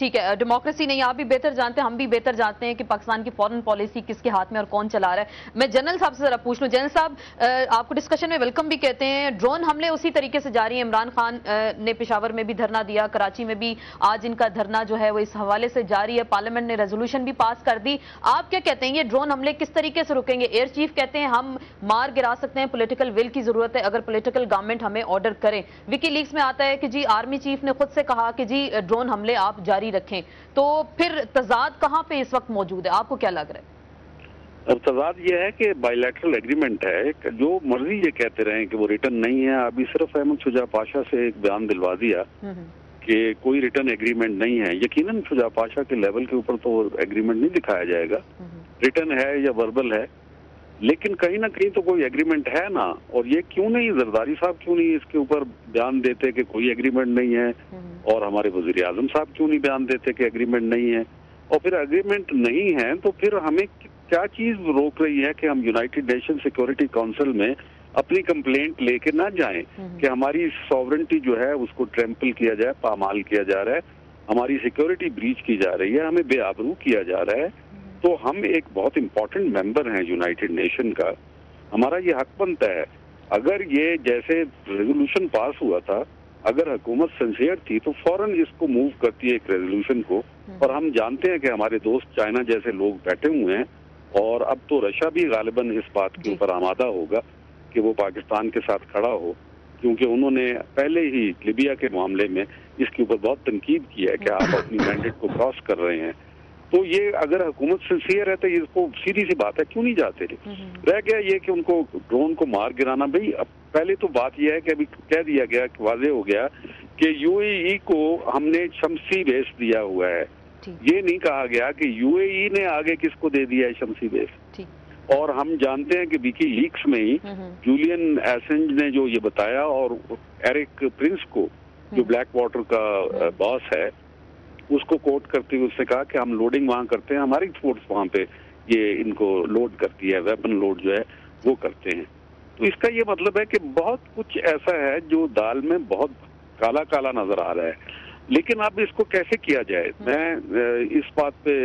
ٹھیک ہے، ڈیموکریسی نہیں، آپ بھی بہتر جانتے ہیں، ہم بھی بہتر جانتے ہیں کہ پاکستان کی فورن پالیسی کس کے ہاتھ میں اور کون چلا رہا ہے۔ میں جنرل صاحب سے ذرا پوچھ لوں، جنرل صاحب آپ کو ڈسکشن میں ویلکم بھی کہتے ہیں، ڈرون حملے اسی طریقے سے جاری ہیں، عمران خان نے پشاور میں بھی دھرنا دیا، کراچی میں بھی آج ان کا دھرنا جو ہے وہ اس حوالے سے جاری ہے، پارلیمنٹ نے ریزولوشن بھی پاس کر دی۔ آپ کیا کہتے ہیں یہ ڈرون حملے کس طریقے سے رکیں گے؟ ایئر چیف کہتے ہیں ہم مار گرا سکتے ہیں، پولیٹیکل ول کی ضرورت ہے اگر پولیٹیکل گورنمنٹ ہمیں آرڈر کرے۔ وکی لیکس میں آتا ہے کہ جی آرمی چیف نے خود سے کہا کہ جی ڈرون حملے آپ جاری رکھیں، تو پھر تضاد کہاں پہ اس وقت موجود ہے؟ آپ کو کیا لگ رہا ہے؟ تضاد یہ ہے کہ بائی لیٹرل ایگریمنٹ ہے، جو مرضی یہ کہتے رہیں کہ وہ ریٹرن نہیں ہے۔ ابھی صرف احمد شجاع پاشا سے ایک بیان دلوا دیا کہ کوئی ریٹرن ایگریمنٹ نہیں ہے۔ یقیناً شجاع پاشا کے لیول کے اوپر تو ایگریمنٹ نہیں دکھایا جائے گا، ریٹرن ہے یا وربل ہے، لیکن کہیں نہ کہیں تو کوئی ایگریمنٹ ہے نا۔ اور یہ کیوں نہیں، زرداری صاحب کیوں نہیں اس کے اوپر بیان دیتے کہ کوئی ایگریمنٹ نہیں ہے، اور ہمارے وزیر اعظم صاحب کیوں نہیں بیان دیتے کہ ایگریمنٹ نہیں ہے؟ اور پھر ایگریمنٹ نہیں ہے تو پھر ہمیں کیا چیز روک رہی ہے کہ ہم یونائٹڈ نیشن سیکورٹی کونسل میں اپنی کمپلینٹ لے کے نہ جائیں کہ ہماری سوورنٹی جو ہے اس کو ٹریمپل کیا جائے، پامال کیا جا رہا ہے، ہماری سیکورٹی بریچ کی جا رہی ہے، ہمیں بے آبرو کیا جا رہا ہے۔ تو ہم ایک بہت امپورٹنٹ ممبر ہیں یونائٹڈ نیشن کا، ہمارا یہ حق بنتا ہے۔ اگر یہ جیسے ریزولوشن پاس ہوا تھا، اگر حکومت سنسیئر تھی تو فوراً اس کو موو کرتی ہے ایک ریزولوشن کو، اور ہم جانتے ہیں کہ ہمارے دوست چائنا جیسے لوگ بیٹھے ہوئے ہیں، اور اب تو رشیا بھی غالباً اس بات کے اوپر آمادہ ہوگا کہ وہ پاکستان کے ساتھ کھڑا ہو، کیونکہ انہوں نے پہلے ہی لیبیا کے معاملے میں اس کے اوپر بہت تنقید کی ہے کہ آپ اپنی مینڈیٹ کو کراس کر رہے ہیں۔ تو یہ اگر حکومت سنسیئر ہے تو اس کو سیدھی سی بات ہے کیوں نہیں جاتے؟ رہ گیا یہ کہ ان کو ڈرون کو مار گرانا۔ بھئی پہلے تو بات یہ ہے کہ ابھی کہہ دیا گیا، واضح ہو گیا کہ یو اے ای کو ہم نے شمسی بیس دیا ہوا ہے، یہ نہیں کہا گیا کہ یو اے ای نے آگے کس کو دے دیا ہے شمسی بیس۔ اور ہم جانتے ہیں کہ وکی لیکس میں ہی جولین ایسنج نے جو یہ بتایا، اور ایرک پرنس کو جو بلیک واٹر کا باس ہے اس کو کوٹ کرتے ہوئے اس نے کہا کہ ہم لوڈنگ وہاں کرتے ہیں، ہماری فورس وہاں پہ یہ ان کو لوڈ کرتی ہے، ویپن لوڈ جو ہے وہ کرتے ہیں۔ تو اس کا یہ مطلب ہے کہ بہت کچھ ایسا ہے جو دال میں بہت کالا کالا نظر آ رہا ہے، لیکن اب اس کو کیسے کیا جائے؟ میں اس بات پہ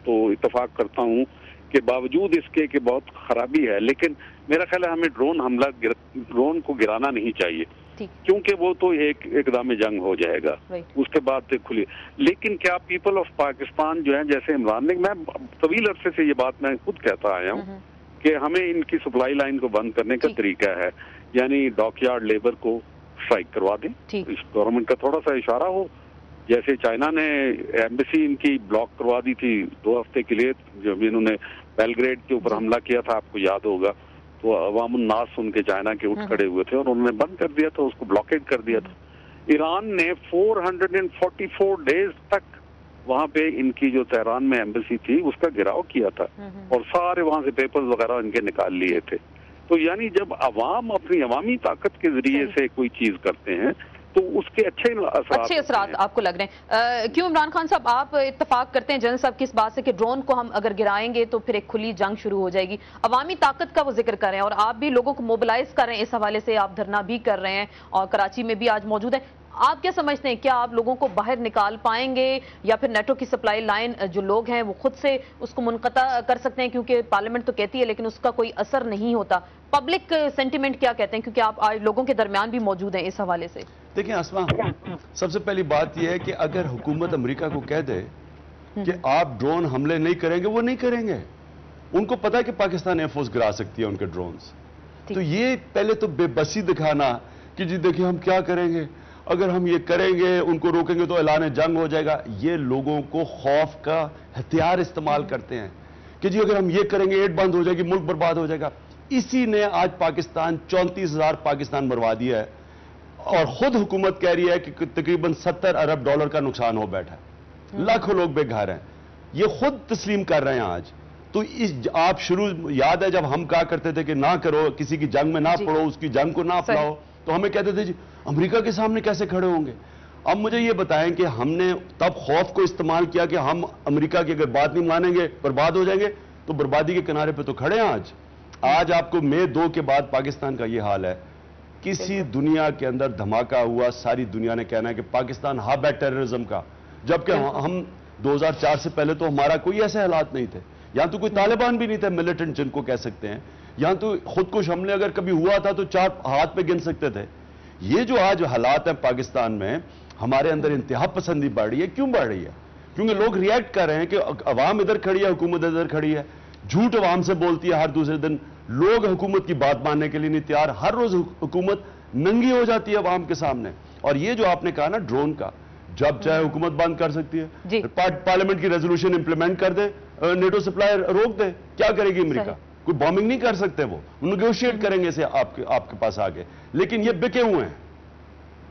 تو اتفاق کرتا ہوں کہ باوجود اس کے کہ بہت خرابی ہے، لیکن میرا خیال ہے ہمیں ڈرون کو گرانا نہیں چاہیے، کیونکہ وہ تو ایک اقدام جنگ ہو جائے گا، اس کے بعد کھلی۔ لیکن کیا پیپل آف پاکستان جو ہیں، جیسے عمران نے، میں طویل عرصے سے یہ بات میں خود کہتا آیا ہوں کہ ہمیں ان کی سپلائی لائن کو بند کرنے کا طریقہ ہے، یعنی ڈاک یارڈ لیبر کو اسٹرائک کروا دیں، اس گورنمنٹ کا تھوڑا سا اشارہ ہو، جیسے چائنا نے ایمبیسی ان کی بلاک کروا دی تھی 2 ہفتے کے لیے جب انہوں نے بیلگریڈ کے اوپر حملہ کیا تھا، آپ کو یاد ہوگا، تو عوام الناس ان کے چائنا کے اٹھ کھڑے ہوئے تھے اور انہوں نے بند کر دیا تھا، اس کو بلاکیڈ کر دیا تھا۔ ایران نے 444 ڈیز تک وہاں پہ ان کی جو تہران میں ایمبیسی تھی اس کا گھراؤ کیا تھا، اور سارے وہاں سے پیپرز وغیرہ ان کے نکال لیے تھے۔ تو یعنی جب عوام اپنی عوامی طاقت کے ذریعے سے کوئی چیز کرتے ہیں تو اس کے اچھے اثرات آپ کو لگ رہے ہیں۔ کیوں عمران خان صاحب آپ اتفاق کرتے ہیں جنرل صاحب کی اس بات سے کہ ڈرون کو ہم اگر گرائیں گے تو پھر ایک کھلی جنگ شروع ہو جائے گی؟ عوامی طاقت کا وہ ذکر کر رہے ہیں اور آپ بھی لوگوں کو موبلائز کر رہے ہیں، اس حوالے سے آپ دھرنا بھی کر رہے ہیں اور کراچی میں بھی آج موجود ہیں۔ آپ کیا سمجھتے ہیں، کیا آپ لوگوں کو باہر نکال پائیں گے یا پھر نیٹو کی سپلائی لائن جو لوگ ہیں وہ خود سے اس کو منقطع کر سکتے ہیں؟ کیونکہ پارلیمنٹ تو کہتی ہے لیکن اس کا کوئی اثر نہیں ہوتا۔ پبلک سینٹیمنٹ کیا کہتے ہیں، کیونکہ آپ آج لوگوں کے درمیان بھی موجود ہیں اس حوالے سے؟ دیکھیں اسما، سب سے پہلی بات یہ ہے کہ اگر حکومت امریکہ کو کہہ دے کہ آپ ڈرون حملے نہیں کریں گے، وہ نہیں کریں گے۔ ان کو پتا ہے کہ پاکستان ایئر فورس گرا سکتی ہے ان کے ڈرونز۔ تو یہ پہلے تو بے بسی دکھانا کہ جی دیکھیں ہم کیا کریں گے، اگر ہم یہ کریں گے ان کو روکیں گے تو اعلان جنگ ہو جائے گا، یہ لوگوں کو خوف کا ہتھیار استعمال کرتے ہیں کہ جی اگر ہم یہ کریں گے ایڈ بند ہو جائے گی، ملک برباد ہو جائے گا۔ اسی نے آج پاکستان 34,000 پاکستان مروا دیا ہے، اور خود حکومت کہہ رہی ہے کہ تقریباً $70 ارب کا نقصان ہو بیٹھا ہے، لاکھوں لوگ بے گھر ہیں، یہ خود تسلیم کر رہے ہیں آج۔ تو آپ شروع یاد ہے جب ہم کہا کرتے تھے کہ نہ کرو، کسی کی جنگ میں نہ پڑو، اس کی جنگ کو نہ اپناؤ، تو ہمیں کہتے تھے جی امریکہ کے سامنے کیسے کھڑے ہوں گے؟ اب مجھے یہ بتائیں کہ ہم نے تب خوف کو استعمال کیا کہ ہم امریکہ کی اگر بات نہیں مانیں گے برباد ہو جائیں گے، تو بربادی کے کنارے پہ تو کھڑے ہیں آج آپ کو مئی 2 کے بعد پاکستان کا یہ حال ہے۔ کسی دنیا کے اندر دھماکہ ہوا، ساری دنیا نے کہنا ہے کہ پاکستان ہب ہے ٹیررزم کا، جبکہ ہم 2004 سے پہلے تو ہمارا کوئی ایسے حالات نہیں تھے. یہاں تو کوئی طالبان بھی نہیں تھے ملیٹنٹ جن کو کہہ سکتے ہیں. یہاں تو خودکش حملے اگر کبھی ہوا تھا تو 4 ہاتھ پہ گن سکتے تھے. یہ جو آج حالات ہیں پاکستان میں, ہمارے اندر انتہا پسندی بڑھ رہی ہے. کیوں بڑھ رہی ہے؟ کیونکہ لوگ ریئیکٹ کر رہے ہیں کہ عوام ادھر کھڑی ہے, حکومت ادھر کھڑی ہے. جھوٹ عوام سے بولتی ہے ہر دوسرے دن. لوگ حکومت کی بات ماننے کے لیے نہیں تیار. ہر روز حکومت ننگی ہو جاتی ہے عوام کے سامنے. اور یہ جو آپ نے کہا نا ڈرون کا, جب چاہے حکومت بند کر سکتی ہے. پارلیمنٹ کی ریزولوشن امپلیمنٹ کر دے, نیٹو سپلائی روک دے, کیا کرے گی امریکہ؟ کوئی بامبنگ نہیں کر سکتے. وہ نیگوشیٹ کریں گے اسے آپ کے پاس آگے. لیکن یہ بکے ہوئے ہیں.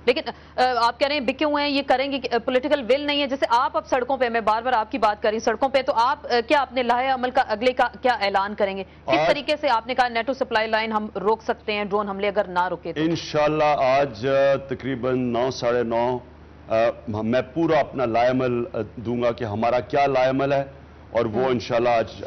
لیکن آپ کہہ رہے ہیں بکے ہوئے ہیں, یہ کریں گے, پولیٹیکل ول نہیں ہے. جیسے آپ اب سڑکوں پہ, میں بار بار آپ کی بات کر رہی ہوں سڑکوں پہ, تو آپ کیا اپنے لاہے عمل کا اگلے کا کیا اعلان کریں گے؟ کس طریقے سے آپ نے کہا نیٹو سپلائی لائن ہم روک سکتے ہیں ڈرون حملے اگر نہ روکے تو؟ انشاءاللہ آج تقریباً 9 ساڑھے 9 میں پورا اپنا لائے عمل دوں گا کہ ہمارا کیا لائے عمل ہے, اور وہ انشاءاللہ آج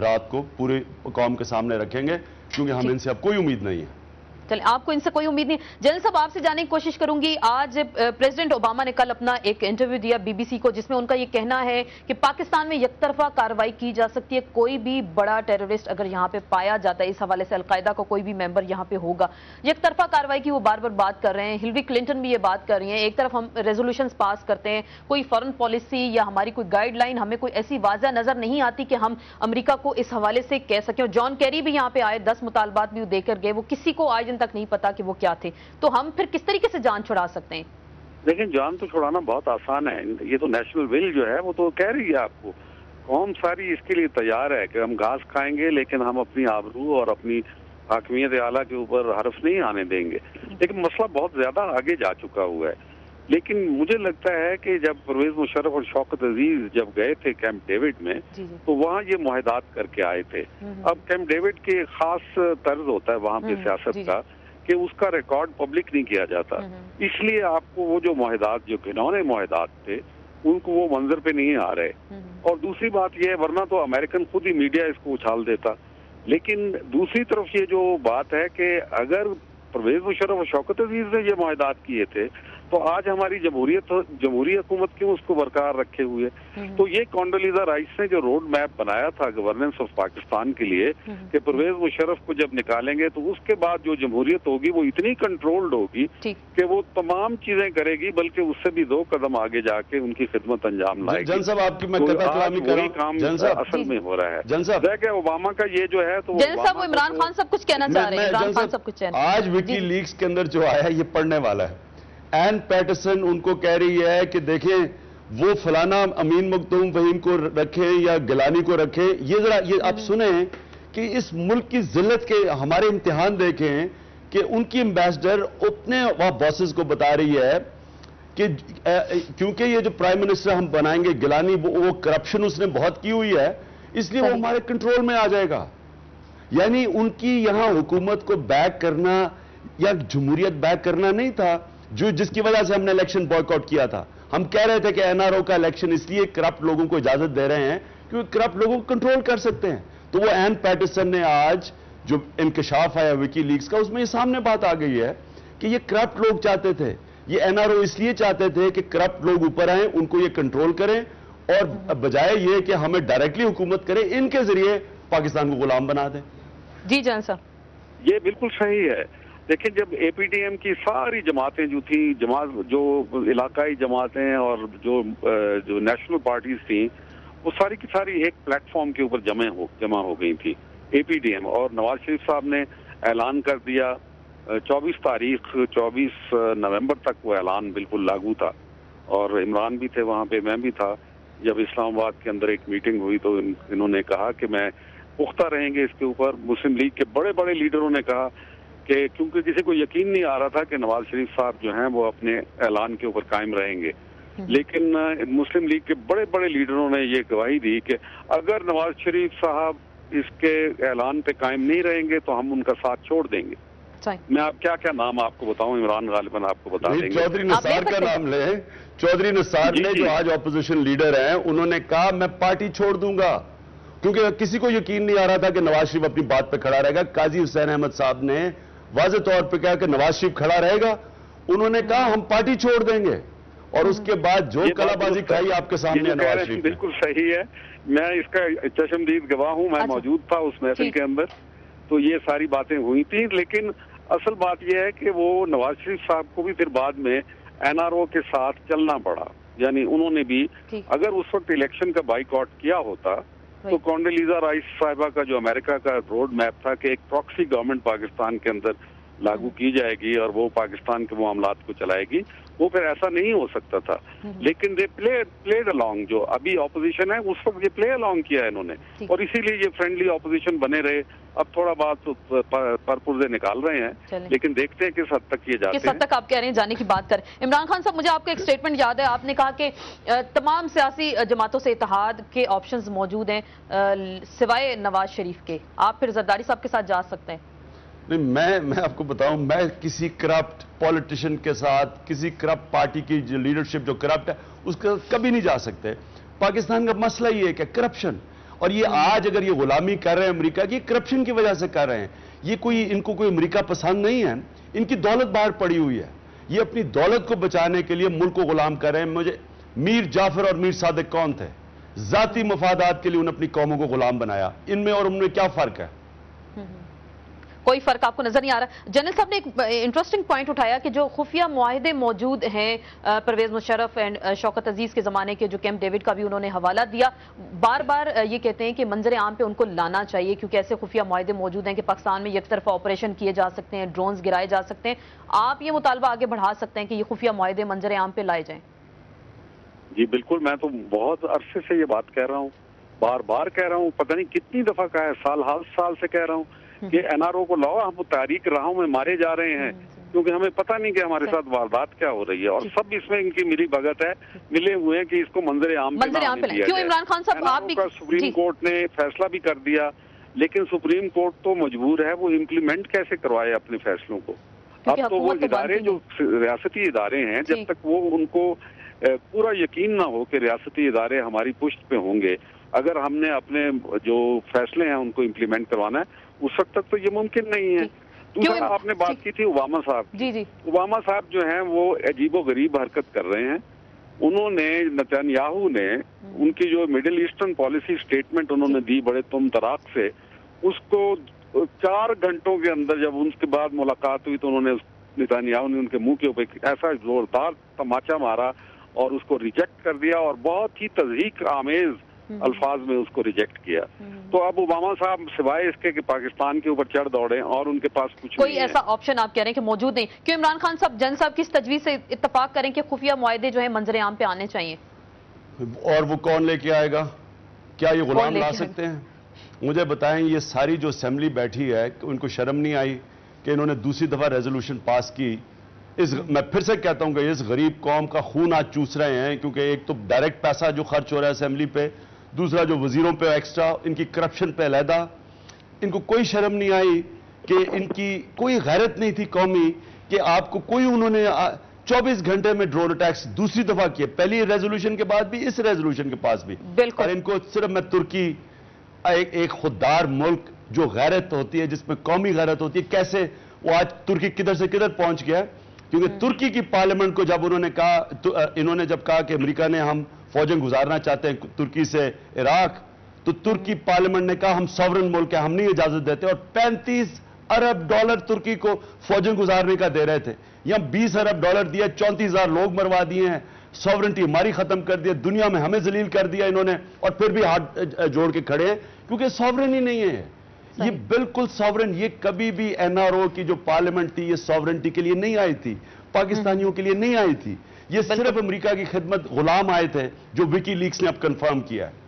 رات کو پوری قوم کے سامنے رکھیں گے, کیونکہ ہم ان سے اب کوئی امید نہیں ہے. چلیں, آپ کو ان سے کوئی امید نہیں. جنرل صاحب آپ سے جاننے کی کوشش کروں گی, آج پریزیڈنٹ اوباما نے کل اپنا ایک انٹرویو دیا BBC کو, جس میں ان کا یہ کہنا ہے کہ پاکستان میں یک طرفہ کارروائی کی جا سکتی ہے. کوئی بھی بڑا ٹیررسٹ اگر یہاں پہ پایا جاتا ہے, اس حوالے سے القاعدہ کا کوئی بھی ممبر یہاں پہ ہوگا, یک طرفہ کارروائی کی وہ بار بار بات کر رہے ہیں. ہلری کلنٹن بھی یہ بات کر رہی ہیں. ایک طرف ہم ریزولوشنز پاس کرتے ہیں, کوئی فارن پالیسی یا ہماری کوئی گائیڈ لائن ہمیں کوئی ایسی واضح نظر نہیں آتی کہ ہم امریکہ کو اس حوالے سے کہہ سکیں. اور جان کیری بھی یہاں پہ آئے, 10 مطالبات بھی دے کر گئے, وہ کسی کو آج دن تک نہیں پتا کہ وہ کیا تھے. تو ہم پھر کس طریقے سے جان چھڑا سکتے ہیں؟ لیکن جان تو چھڑانا بہت آسان ہے. یہ تو نیشنل ول جو ہے وہ تو کہہ رہی ہے آپ کو, قوم ساری اس کے لیے تیار ہے کہ ہم گھاس کھائیں گے لیکن ہم اپنی آبرو اور اپنی حاکمیت اعلیٰ کے اوپر حرف نہیں آنے دیں گے. لیکن مسئلہ بہت زیادہ آگے جا چکا ہوا ہے. لیکن مجھے لگتا ہے کہ جب پرویز مشرف اور شوکت عزیز جب گئے تھے کیمپ ڈیوڈ میں, تو وہاں یہ معاہدات کر کے آئے تھے. اب کیمپ ڈیوڈ کے خاص طرز ہوتا ہے وہاں پہ سیاست کا کہ اس کا ریکارڈ پبلک نہیں کیا جاتا. اس لیے آپ کو وہ جو معاہدات, جو گھنونے معاہدات تھے, ان کو وہ منظر پہ نہیں آ رہے. اور دوسری بات یہ ہے, ورنہ تو امریکن خود ہی میڈیا اس کو اچھال دیتا. لیکن دوسری طرف یہ جو بات ہے کہ اگر پرویز مشرف اور شوکت عزیز نے یہ معاہدات کیے تھے تو آج ہماری جمہوری حکومت کیوں اس کو برقرار رکھے ہوئے؟ تو یہ کونڈولیزا رائس نے جو روڈ میپ بنایا تھا گورننس آف پاکستان کے لیے کہ پرویز مشرف کو جب نکالیں گے تو اس کے بعد جو جمہوریت ہوگی وہ اتنی کنٹرولڈ ہوگی کہ وہ تمام چیزیں کرے گی, بلکہ اس سے بھی 2 قدم آگے جا کے ان کی خدمت انجام لائے گی. جن صاحب آپ کی میں وہی کام اصل میں ہو رہا ہے. کہ اوباما کا یہ جو ہے تو جن صاحب وہ عمران خان سب کچھ کہنا چاہ رہے ہیں. عمران خان سب کچھ آج وکی لیکس کے اندر جو آیا ہے یہ پڑھنے والا ہے. این پیٹرسن ان کو کہہ رہی ہے کہ دیکھیں وہ فلانا امین مختوم فہیم کو رکھیں یا گیلانی کو رکھیں. یہ آپ سنیں کہ اس ملک کی ذلت کے ہمارے امتحان دیکھیں کہ ان کی ایمبیسڈر اپنے وہاں باسز کو بتا رہی ہے کہ کیونکہ یہ جو پرائم منسٹر ہم بنائیں گے گیلانی, وہ کرپشن اس نے بہت کی ہوئی ہے, اس لیے وہ ہمارے کنٹرول میں آ جائے گا. یعنی ان کی یہاں حکومت کو بیک کرنا یا جمہوریت بیک کرنا نہیں تھا, جس کی وجہ سے ہم نے الیکشن بوائیکاٹ آؤٹ کیا تھا. ہم کہہ رہے تھے کہ NRO کا الیکشن اس لیے کرپٹ لوگوں کو اجازت دے رہے ہیں کیونکہ کرپٹ لوگوں کو کنٹرول کر سکتے ہیں. تو وہ این پیٹرسن نے آج جو انکشاف آیا وکی لیکس کا, اس میں یہ سامنے بات آ گئی ہے کہ یہ کرپٹ لوگ چاہتے تھے, یہ NRO اس لیے چاہتے تھے کہ کرپٹ لوگ اوپر آئیں, ان کو یہ کنٹرول کریں, اور بجائے یہ کہ ہمیں ڈائریکٹلی حکومت کریں, ان کے ذریعے پاکستان کو غلام بنا دیں. جی جان صاحب, یہ بالکل صحیح ہے. لیکن جب APDM کی ساری جماعتیں جو تھیں, جو علاقائی جماعتیں اور جو نیشنل پارٹیز تھیں, وہ ساری کی ساری ایک پلیٹ فارم کے اوپر جمع ہو گئی تھی APDM. اور نواز شریف صاحب نے اعلان کر دیا 24 نومبر تک وہ اعلان بالکل لاگو تھا. اور عمران بھی تھے وہاں پہ, میں بھی تھا. جب اسلام آباد کے اندر ایک میٹنگ ہوئی تو انہوں نے کہا کہ میں پختہ رہیں گے اس کے اوپر. مسلم لیگ کے بڑے بڑے لیڈروں نے کہا کہ کیونکہ کسی کو یقین نہیں آ رہا تھا کہ نواز شریف صاحب جو ہیں وہ اپنے اعلان کے اوپر قائم رہیں گے, لیکن مسلم لیگ کے بڑے بڑے لیڈروں نے یہ گواہی دی کہ اگر نواز شریف صاحب اس کے اعلان پہ قائم نہیں رہیں گے تو ہم ان کا ساتھ چھوڑ دیں گے. میں آپ کیا نام آپ کو بتاؤں, عمران غالباً آپ کو بتا دیں گے. چودھری نثار کا نام لیں. چودھری نثار نے جو آج اپوزیشن لیڈر ہیں, انہوں نے کہا میں پارٹی چھوڑ دوں گا, کیونکہ کسی کو یقین نہیں آ رہا تھا کہ نواز شریف اپنی بات پہ کھڑا رہے گا. قاضی حسین احمد صاحب نے واضح طور پہ کہا کہ نواز شریف کھڑا رہے گا. انہوں نے کہا ہم پارٹی چھوڑ دیں گے, اور اس کے بعد جو کلابازی کھائی آپ کے سامنے نواز شریف نے. بالکل صحیح ہے. میں اس کا چشمدید گواہ ہوں. میں موجود تھا اس محفل کے اندر, تو یہ ساری باتیں ہوئی تھیں. لیکن اصل بات یہ ہے کہ وہ نواز شریف صاحب کو بھی پھر بعد میں NRO کے ساتھ چلنا پڑا. یعنی انہوں نے بھی اگر اس وقت الیکشن کا بائیکاٹ کیا ہوتا تو کونڈیلیزا رائس صاحبہ کا جو امریکہ کا روڈ میپ تھا کہ ایک پراکسی گورنمنٹ پاکستان کے اندر لاگو کی جائے گی اور وہ پاکستان کے معاملات کو چلائے گی, وہ پھر ایسا نہیں ہو سکتا تھا. لیکن دے پلیڈ الانگ, جو ابھی اپوزیشن ہے اس وقت یہ پلے الانگ کیا ہے انہوں نے, اور اسی لیے یہ فرینڈلی اپوزیشن بنے رہے. اب تھوڑا بات پرپرزے نکال رہے ہیں, لیکن دیکھتے ہیں کس حد تک یہ جاتے ہیں. کس حد تک آپ کہہ رہے ہیں جانے کی بات کریں. عمران خان صاحب, مجھے آپ کا ایک سٹیٹمنٹ یاد ہے, آپ نے کہا کہ تمام سیاسی جماعتوں سے اتحاد کے آپشنز موجود ہیں سوائے نواز شریف کے. آپ پھر زرداری صاحب کے ساتھ جا سکتے ہیں. نہیں, میں آپ کو بتاؤں, میں کسی کرپٹ پولیٹیشین کے ساتھ, کسی کرپٹ پارٹی کی جو لیڈرشپ جو کرپٹ ہے اس کے کبھی نہیں جا سکتے. پاکستان کا مسئلہ یہ ہے کہ کرپشن, اور یہ آج اگر یہ غلامی کر رہے ہیں امریکہ کی, کرپشن کی وجہ سے کر رہے ہیں. یہ ان کو کوئی امریکہ پسند نہیں ہے, ان کی دولت باہر پڑی ہوئی ہے. یہ اپنی دولت کو بچانے کے لیے ملک کو غلام کر رہے ہیں. مجھے میر جعفر اور میر صادق کون تھے؟ ذاتی مفادات کے لیے انہوں نے اپنی قوموں کو غلام بنایا. ان میں اور ان میں کیا فرق ہے؟ کوئی فرق آپ کو نظر نہیں آ رہا. جنرل صاحب نے ایک انٹرسٹنگ پوائنٹ اٹھایا کہ جو خفیہ معاہدے موجود ہیں پرویز مشرف اینڈ شوکت عزیز کے زمانے کے, جو کیمپ ڈیوڈ کا بھی انہوں نے حوالہ دیا, بار بار یہ کہتے ہیں کہ منظر عام پہ ان کو لانا چاہیے کیونکہ ایسے خفیہ معاہدے موجود ہیں کہ پاکستان میں یک طرفہ آپریشن کیے جا سکتے ہیں, ڈرونز گرائے جا سکتے ہیں. آپ یہ مطالبہ آگے بڑھا سکتے ہیں کہ یہ خفیہ معاہدے منظر عام پہ لائے جائیں؟ جی بالکل, میں تو بہت عرصے سے یہ بات کہہ رہا ہوں, بار بار کہہ رہا ہوں, پتہ نہیں کتنی دفعہ کہا ہے, سال سے کہہ رہا ہوں کہ NRO کو لاؤ. ہم تاریخ راہوں میں مارے جا رہے ہیں کیونکہ ہمیں پتہ نہیں کہ ہمارے ساتھ واردات کیا ہو رہی ہے, اور سب اس میں ان کی ملی بھگت ہے, ملے ہوئے ہیں کہ اس کو منظر عام پہ دیا جائے. کیوں عمران خان صاحب آپ بھی, سپریم کورٹ نے فیصلہ بھی کر دیا, لیکن سپریم کورٹ تو مجبور ہے وہ امپلیمنٹ کیسے کروائے اپنے فیصلوں کو. اب تو وہ ادارے جو ریاستی ادارے ہیں, جب تک وہ ان کو پورا یقین نہ ہو کہ ریاستی ادارے ہماری پشت پہ ہوں گے, اگر ہم نے اپنے جو فیصلے ہیں ان کو امپلیمنٹ کروانا ہے, اس وقت تک تو یہ ممکن نہیں ہے. دوسرا آپ نے بات کی تھی اوباما صاحب. اوباما صاحب جو ہیں وہ عجیب و غریب حرکت کر رہے ہیں. انہوں نے, نتنیاہو نے, ان کی جو مڈل ایسٹرن پالیسی سٹیٹمنٹ انہوں نے دی بڑے تم طراق سے, اس کو 4 گھنٹوں کے اندر جب ان کے بعد ملاقات ہوئی تو انہوں نے, نتنیاہو نے ان کے منہ کے اوپر ایسا زوردار تماچا مارا اور اس کو ریجیکٹ کر دیا, اور بہت ہی تضحیک آمیز الفاظ میں اس کو ریجیکٹ کیا. تو اب اوباما صاحب سوائے اس کے کہ پاکستان کے اوپر چڑھ دوڑے اور ان کے پاس کچھ کوئی ایسا آپشن آپ کہہ رہے ہیں کہ موجود نہیں. کیوں عمران خان صاحب جن صاحب کی اس تجویز سے اتفاق کریں کہ خفیہ معاہدے جو ہیں منظر عام پہ آنے چاہیے؟ اور وہ کون لے کے آئے گا؟ کیا یہ غلام لا سکتے ہیں؟ مجھے بتائیں, یہ ساری جو اسمبلی بیٹھی ہے ان کو شرم نہیں آئی کہ انہوں نے دوسری دفعہ ریزولوشن پاس کی؟ میں پھر سے کہتا ہوں کہ اس غریب قوم کا خون آج چوس رہے ہیں, کیونکہ ایک تو ڈائریکٹ پیسہ جو خرچ ہو رہا ہے اسمبلی پہ, دوسرا جو وزیروں پہ ایکسٹرا, ان کی کرپشن پہ علیحدہ. ان کو کوئی شرم نہیں آئی کہ ان کی کوئی غیرت نہیں تھی قومی کہ آپ کو کوئی, انہوں نے 24 گھنٹے میں ڈرون اٹیکس دوسری دفعہ کیے, پہلی ریزولوشن کے بعد بھی, اس ریزولوشن کے پاس بھی. اور ان کو صرف میں ترکی, ایک خوددار ملک جو غیرت ہوتی ہے, جس میں قومی غیرت ہوتی ہے, کیسے وہ آج ترکی کدھر سے کدھر پہنچ گیا. کیونکہ ترکی کی پارلیمنٹ کو جب انہوں نے جب کہا کہ امریکہ نے ہم فوجیں گزارنا چاہتے ہیں ترکی سے عراق, تو ترکی پارلیمنٹ نے کہا ہم ساورن ملک ہیں, ہم نہیں اجازت دیتے, اور 35 ارب ڈالر ترکی کو فوجیں گزارنے کا دے رہے تھے. یہاں 20 ارب ڈالر دیا, 34,000 لوگ مروا دیے ہیں, ساورنٹی ہماری ختم کر دی, دنیا میں ہمیں ذلیل کر دیا انہوں نے, اور پھر بھی ہاتھ جوڑ کے کھڑے ہیں کیونکہ ساورن ہی نہیں ہے. یہ بالکل ساورن, یہ کبھی بھی NRO کی جو پارلیمنٹ تھی یہ ساورنٹی کے لیے نہیں آئی تھی, پاکستانیوں کے لیے نہیں آئی تھی. یہ صرف امریکہ کی خدمت غلام آئے تھے, جو وکی لیکس نے اب کنفرم کیا ہے.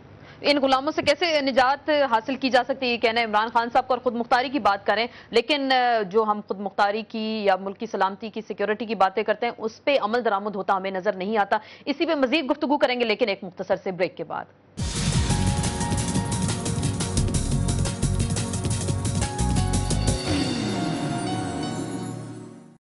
ان غلاموں سے کیسے نجات حاصل کی جا سکتی ہے یہ کہنا ہے عمران خان صاحب کو, اور خود مختاری کی بات کریں, لیکن جو ہم خود مختاری کی یا ملک کی سلامتی کی, سیکیورٹی کی باتیں کرتے ہیں, اس پہ عمل درآمد ہوتا ہمیں نظر نہیں آتا. اسی پہ مزید گفتگو کریں گے لیکن ایک مختصر سے بریک کے بعد.